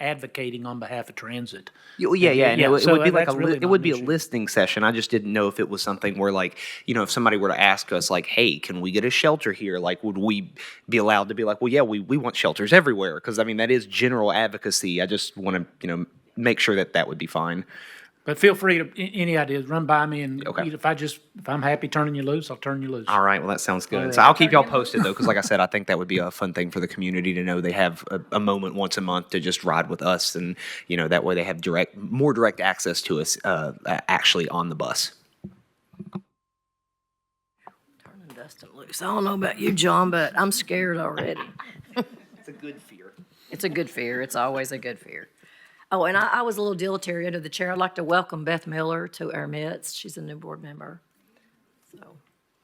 advocating on behalf of transit. Yeah, and it would be like that's really it not would an be a issue. listening session. I just didn't know if it was something where, like, if somebody were to ask us, like, hey, can we get a shelter here? Like, would we be allowed to be like, well, yeah, we want shelters everywhere? Because, I mean, that is general advocacy. I just want to, make sure that would be fine. But feel free to, any ideas, run by me, and Okay. if I'm happy turning you loose, I'll turn you loose. All right, well, that sounds good. All So right. I'll keep y'all posted, though, because like I said, I think that would be a fun thing for the community to know they have a moment once a month to just ride with us, and, that way they have more direct access to us actually on the bus. Turning Dustin loose. I don't know about you, John, but I'm scared already. It's a good fear. It's a good fear. It's always a good fear. Oh, and I was a little dilatory under the chair. I'd like to welcome Beth Miller to our midst. She's a new board member. So,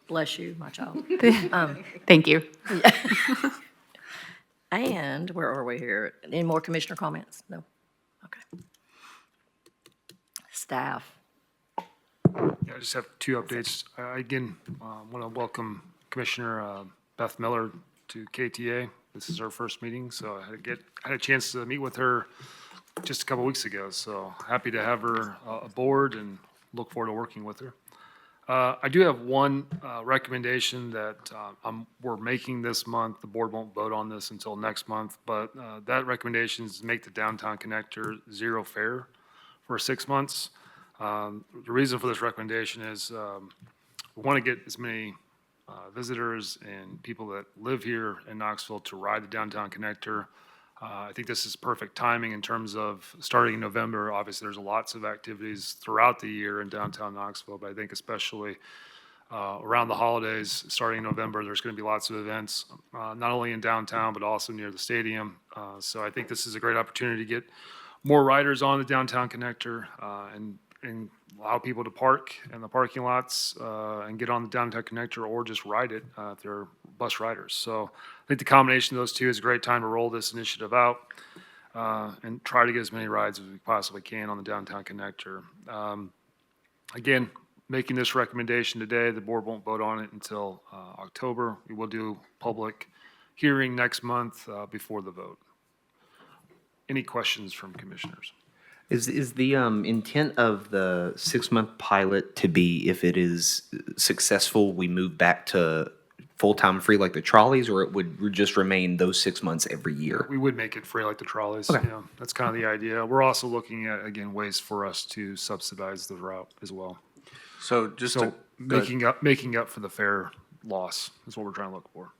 bless you, my child. Thank you. And where are we here? Any more commissioner comments? No? Okay. Staff. Yeah, I just have two updates. Again, want to welcome Commissioner Beth Miller to KTA. This is her first meeting, so I had a chance to meet with her just a couple weeks ago. So happy to have her aboard and look forward to working with her. I do have one recommendation that we're making this month. The board won't vote on this until next month, but that recommendation is to make the downtown connector zero fare for 6 months. The reason for this recommendation is we want to get as many visitors and people that live here in Knoxville to ride the downtown connector. I think this is perfect timing in terms of starting in November. Obviously, there's lots of activities throughout the year in downtown Knoxville, but I think especially around the holidays, starting in November, there's going to be lots of events, not only in downtown, but also near the stadium. So I think this is a great opportunity to get more riders on the downtown connector and allow people to park in the parking lots and get on the downtown connector or just ride it if they're bus riders. So I think the combination of those two is a great time to roll this initiative out and try to get as many rides as we possibly can on the downtown connector. Again, making this recommendation today, the board won't vote on it until October. We will do public hearing next month before the vote. Any questions from commissioners? Is the intent of the 6-month pilot to be, if it is successful, we move back to full-time free like the trolleys, or it would just remain those 6 months every year? We would make it free like the trolleys. Okay. Yeah, that's kind of the idea. We're also looking at, again, ways for us to subsidize the route as well. So just So to, making up for the fare loss is what we're trying to look for.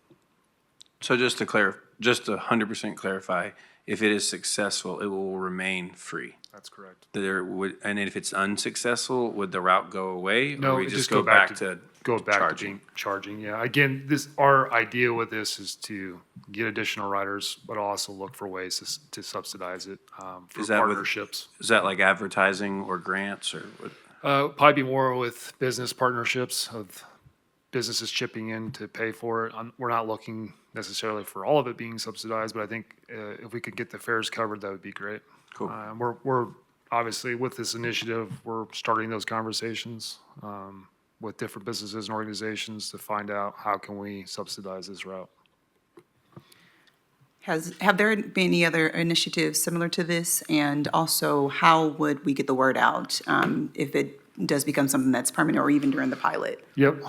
so just to 100% clarify, if it is successful, it will remain free. That's correct. And if it's unsuccessful, would the route go away? No, or we it just go back to charging. Yeah, again, our idea with this is to get additional riders, but also look for ways to subsidize it for Is that with- partnerships. Is that like advertising or grants or what? Probably more with business partnerships of businesses chipping in to pay for it. We're not looking necessarily for all of it being subsidized, but I think if we could get the fares covered, that would be great. Cool. We're obviously with this initiative, we're starting those conversations with different businesses and organizations to find out how can we subsidize this route. Have there been any other initiatives similar to this? And also, how would we get the word out if it does become something that's permanent, or even during the pilot? Yep,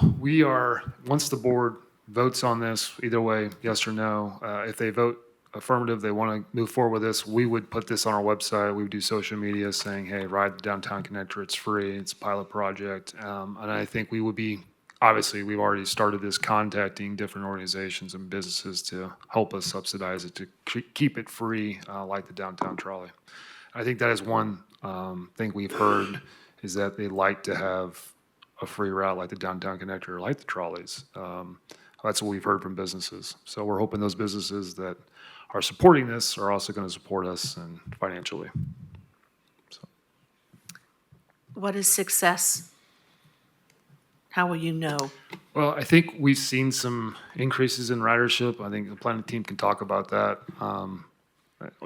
once the board votes on this, either way, yes or no, if they vote affirmative, they want to move forward with this, we would put this on our website. We would do social media saying, hey, ride the downtown connector, it's free, it's a pilot project. And I think we would be, obviously, we've already started this contacting different organizations and businesses to help us subsidize it, to keep it free like the downtown trolley. I think that is one thing we've heard, is that they like to have a free route like the downtown connector, like the trolleys. That's what we've heard from businesses. So we're hoping those businesses that are supporting this are also going to support us and financially. So. What is success? How will you know? Well, I think we've seen some increases in ridership. I think the planning team can talk about that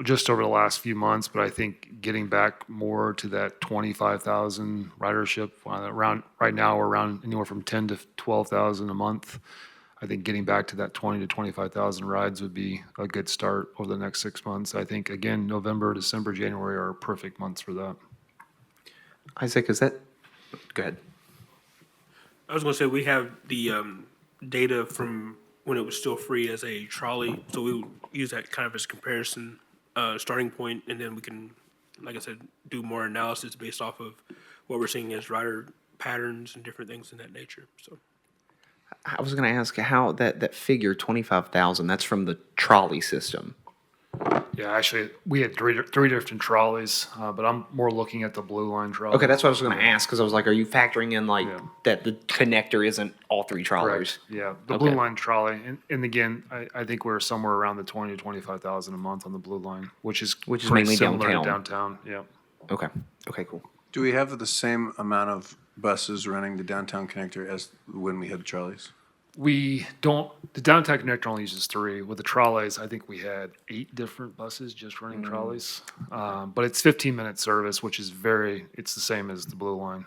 just over the last few months, but I think getting back more to that 25,000 ridership, right now we're around anywhere from 10 to 12,000 a month. I think getting back to that 20 to 25,000 rides would be a good start over the next 6 months. I think, again, November, December, January are perfect months for that. Isaac, is that, go ahead. I was gonna say, we have the data from when it was still free as a trolley, so we would use that kind of as a comparison starting point, and then we can, like I said, do more analysis based off of what we're seeing as rider patterns and different things in that nature, so. I was going to ask how that figure 25,000, that's from the trolley system. Yeah, actually, we had three different trolleys, but I'm more looking at the blue line trolley. Okay, that's what I was going to ask, because I was like, are you factoring in like Yeah. that the connector isn't all three trolleys? Correct. Yeah, the Okay. blue line trolley, and again, I think we're somewhere around the 20 to 25,000 a month on the blue line, which is Which is pretty mainly similar to downtown. downtown. Yeah. Okay. Okay, cool. Do we have the same amount of buses running the downtown connector as when we had trolleys? We don't, the downtown connector only uses 3. With the trolleys, I think we had 8 different buses just running trolleys. But it's 15-minute service, which is it's the same as the blue line.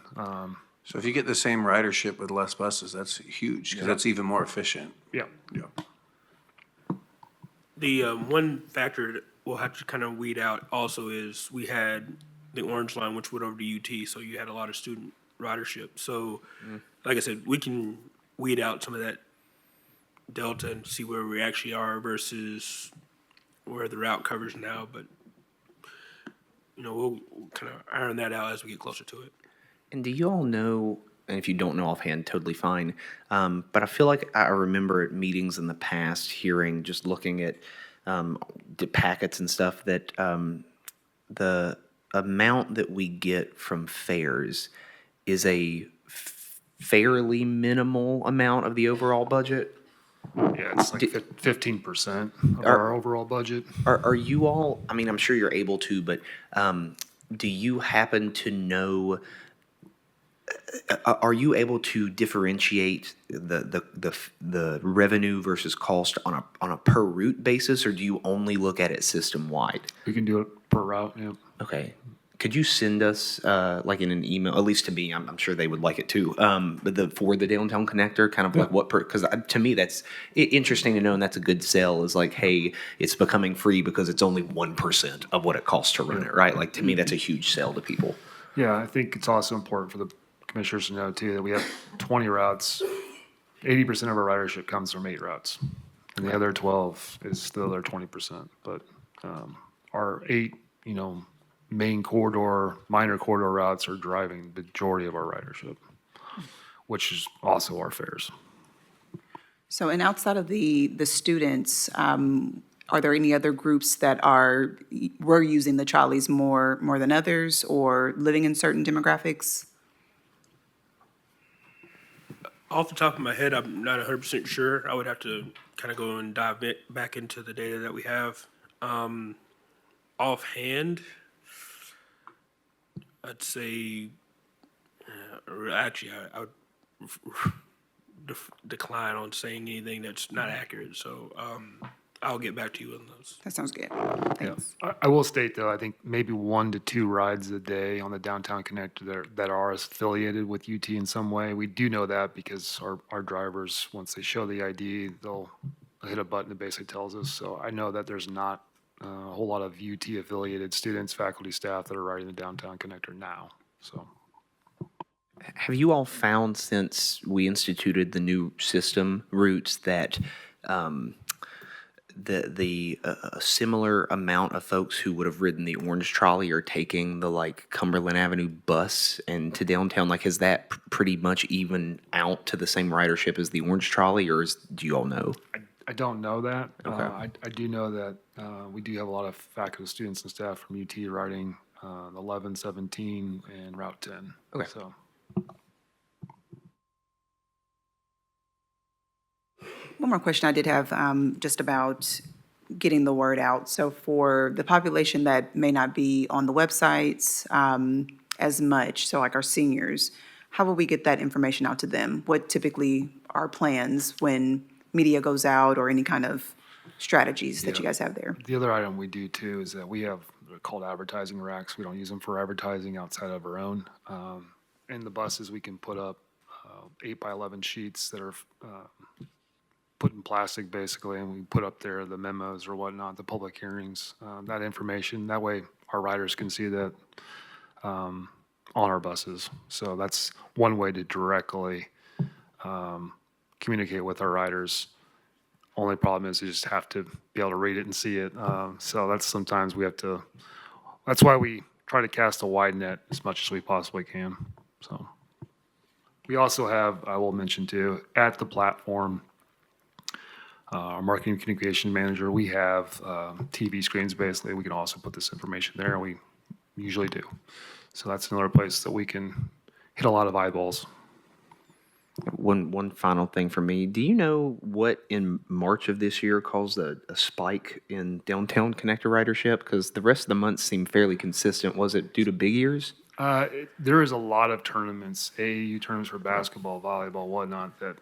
So if you get the same ridership with less buses, that's huge, because that's even more efficient. Yeah. Yeah. The one factor that we'll have to kind of weed out also is we had the orange line, which went over to UT, so you had a lot of student ridership. So, like I said, we can weed out some of that delta and see where we actually are versus where the route covers now. But, we'll kind of iron that out as we get closer to it. And do you all know, and if you don't know offhand, totally fine, but I feel like I remember at meetings in the past hearing, just looking at the packets and stuff, that the amount that we get from fares is a fairly minimal amount of the overall budget. Yeah, it's like 15% of our overall budget. Are you all, I mean, I'm sure you're able to, but do you happen to know, are you able to differentiate the revenue versus cost on a per route basis, or do you only look at it system-wide? We can do it per route, yeah. Okay. Could you send us, like in an email, at least to me, I'm sure they would like it too, but for the downtown connector, kind of like what because to me, that's interesting to know, and that's a good sell, is like, hey, it's becoming free because it's only 1% of what it costs to run it, right? Like, to me, that's a huge sell to people. Yeah, I think it's also important for the commissioners to know too, that we have 20 routes. 80% of our ridership comes from 8 routes. And the other 12 is the other 20%. But our 8, main corridor, minor corridor routes are driving the majority of our ridership, which is also our fares. So, and outside of the students, are there any other groups that were using the trolleys more than others, or living in certain demographics? Off the top of my head, I'm not 100% sure. I would have to kind of go and dive back into the data that we have. Offhand, I'd say, actually, I would decline on saying anything that's not accurate. So I'll get back to you on those. That sounds good. Thanks. I will state, though, I think maybe 1 to 2 rides a day on the downtown connector that are affiliated with UT in some way. We do know that because our drivers, once they show the ID, they'll hit a button that basically tells us. So I know that there's not a whole lot of UT affiliated students, faculty, staff that are riding the downtown connector now. So Have you all found, since we instituted the new system routes, that a similar amount of folks who would have ridden the orange trolley are taking the like Cumberland Avenue bus and to downtown? Like, has that pretty much even out to the same ridership as the orange trolley, or do you all know? I don't know that. Okay. I do know that we do have a lot of faculty, students, and staff from UT riding 11, 17, and Route 10. Okay. So. One more question I did have, just about getting the word out. So for the population that may not be on the websites as much, so like our seniors, how will we get that information out to them? What typically are plans when media goes out, or any kind of strategies that you guys have there? The other item we do too is that we have, they're called advertising racks. We don't use them for advertising outside of our own. In the buses, we can put up 8 by 11 sheets that are put in plastic basically, and we put up there the memos or whatnot, the public hearings, that information. That way our riders can see that on our buses. So that's one way to directly communicate with our riders. Only problem is you just have to be able to read it and see it. So that's sometimes we have to, that's why we try to cast a wide net as much as we possibly can. So we also have, I will mention too, at the platform, our marketing communication manager, we have TV screens basically. We can also put this information there, and we usually do. So that's another place that we can hit a lot of eyeballs. One final thing for me. Do you know what in March of this year caused a spike in downtown connector ridership? Because the rest of the months seem fairly consistent. Was it due to big ears? There is a lot of tournaments, AAU tournaments for basketball, volleyball, whatnot, that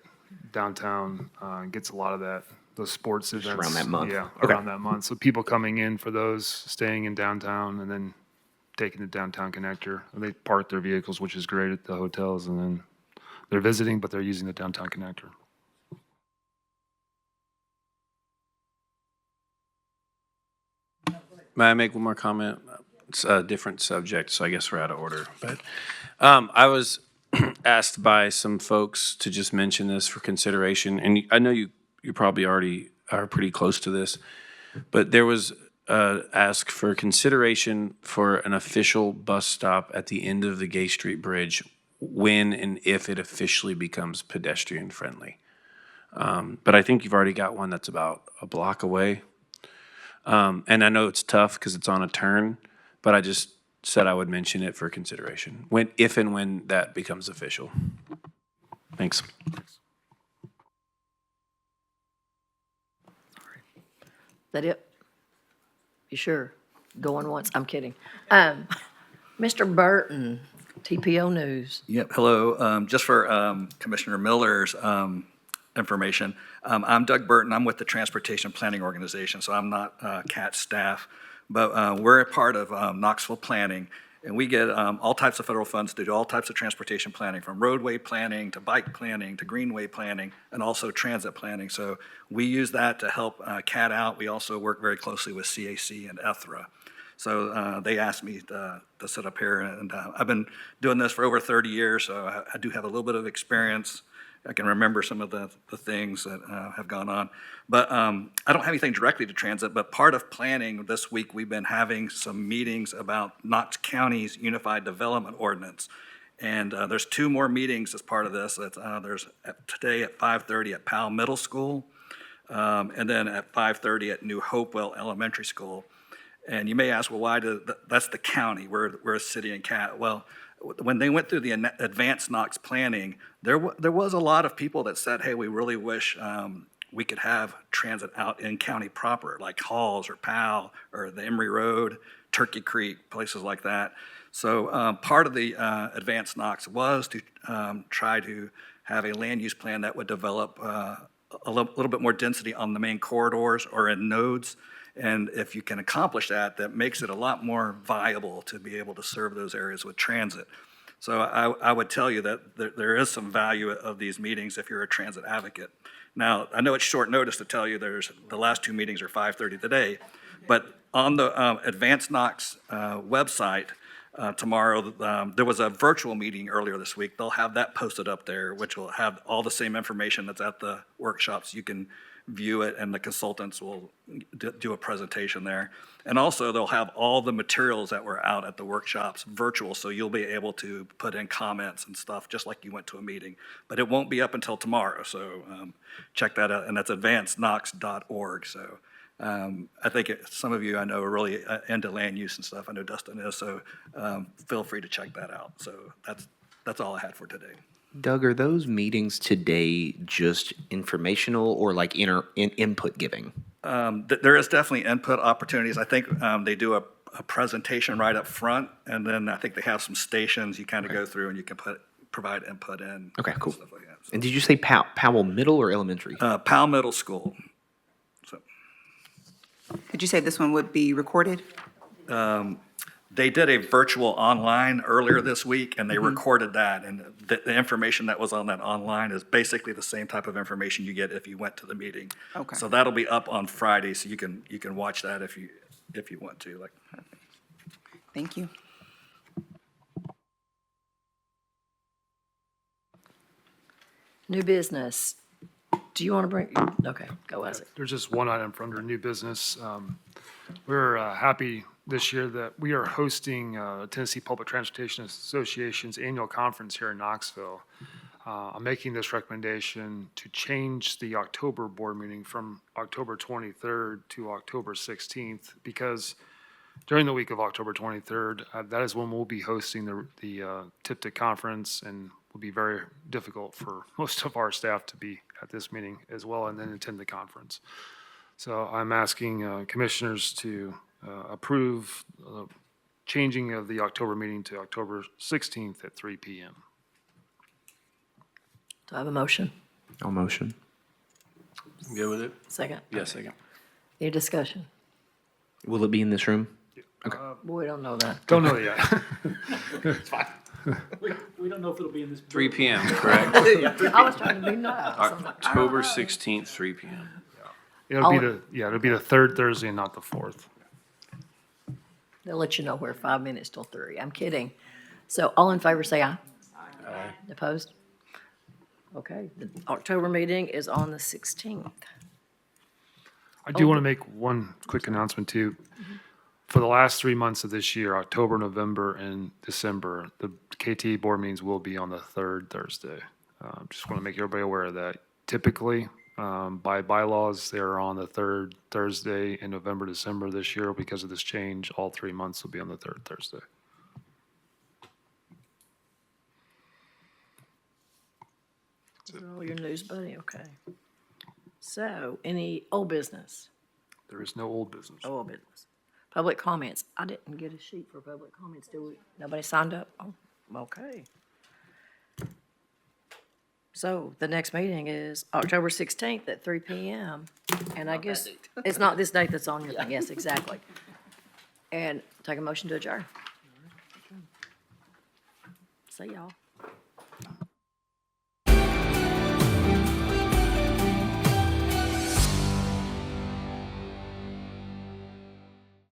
downtown gets a lot of that, those sports events. around that month. Yeah, Okay. around that month. So people coming in for those, staying in downtown, and then taking the downtown connector. They park their vehicles, which is great at the hotels, and then they're visiting, but they're using the downtown connector. May I make one more comment? It's a different subject, so I guess we're out of order. But I was asked by some folks to just mention this for consideration, and I know you probably already are pretty close to this, but there was ask for consideration for an official bus stop at the end of the Gay Street Bridge when and if it officially becomes pedestrian friendly. But I think you've already got one that's about a block away. And I know it's tough because it's on a turn, but I just said I would mention it for consideration, if and when that becomes official. Thanks. That it? You sure? Going once? I'm kidding. Mr. Burton, TPO News. Yep, hello. Just for Commissioner Miller's information, I'm Doug Burton. I'm with the Transportation Planning Organization, so I'm not CAT staff. But we're a part of Knoxville Planning, and we get all types of federal funds to do all types of transportation planning, from roadway planning to bike planning to greenway planning, and also transit planning. So we use that to help CAT out. We also work very closely with CAC and ETHRA. So they asked me to sit up here, and I've been doing this for over 30 years, so I do have a little bit of experience. I can remember some of the things that have gone on. But I don't have anything directly to transit, but part of planning this week, we've been having some meetings about Knox County's Unified Development Ordinance. And there's 2 more meetings as part of this. There's today at 5:30 at Powell Middle School, and then at 5:30 at New Hopewell Elementary School. And you may ask, well, why that's the county, we're a city and CAT. Well, when they went through the advanced Knox planning, there was a lot of people that said, hey, we really wish we could have transit out in county proper, like Halls or Powell or the Emory Road, Turkey Creek, places like that. So part of the advanced Knox was to try to have a land use plan that would develop a little bit more density on the main corridors or in nodes. And if you can accomplish that, that makes it a lot more viable to be able to serve those areas with transit. So I would tell you that there is some value of these meetings if you're a transit advocate. Now, I know it's short notice to tell you the last 2 meetings are 5:30 today, but on the Advanced Knox website tomorrow, there was a virtual meeting earlier this week. They'll have that posted up there, which will have all the same information that's at the workshops. You can view it, and the consultants will do a presentation there. And also, they'll have all the materials that were out at the workshops virtual, so you'll be able to put in comments and stuff, just like you went to a meeting. But it won't be up until tomorrow, so check that out, and that's advancedknox.org. So I think some of you I know are really into land use and stuff. I know Dustin is, so feel free to check that out. So that's all I had for today. Doug, are those meetings today just informational or like input giving? There is definitely input opportunities. I think they do a presentation right up front, and then I think they have some stations you kind of go through and you can provide input in. Okay, cool. Stuff like that. So, And did you say Powell Middle or Elementary? Powell Middle School. So Did you say this one would be recorded? They did a virtual online earlier this week, and they recorded that, and the information that was on that online is basically the same type of information you get if you went to the meeting. Okay. So that'll be up on Friday, so you can watch that if you want to, like. Thank you. New business. Do you want to bring, okay, go as it. There's just one item for under new business. We're happy this year that we are hosting Tennessee Public Transportation Association's annual conference here in Knoxville. I'm making this recommendation to change the October board meeting from October 23rd to October 16th, because during the week of October 23rd, that is when we'll be hosting the TIPTIC conference, and will be very difficult for most of our staff to be at this meeting as well and then attend the conference. So I'm asking commissioners to approve changing of the October meeting to October 16th at 3 p.m. Do I have a motion? I'll motion. Good with it? Second? Yes, second. Any discussion? Will it be in this room? We don't know that. Don't know yet. We don't know if it'll be in this. 3 p.m., correct? I was trying to be nice. I'm like, October 16th, 3 p.m. It'll be the third Thursday and not the fourth. They'll let you know where 5 minutes till 3. I'm kidding. So all in favor, say aye. Aye. Opposed? Okay, the October meeting is on the 16th. I do want to make one quick announcement too. For the last 3 months of this year, October, November, and December, the KTA board meetings will be on the third Thursday. Just want to make everybody aware of that. Typically, by bylaws, they're on the third Thursday in November, December. This year, because of this change, all 3 months will be on the third Thursday. Oh, your news buddy, okay. So, any old business? There is no old business. Oh, old business. Public comments. I didn't get a sheet for public comments, did we? Nobody signed up? Oh, okay. So, the next meeting is October 16th at 3 p.m. And I guess, it's not this date that's on your thing, yes, exactly. And take a motion to adjourn. See y'all.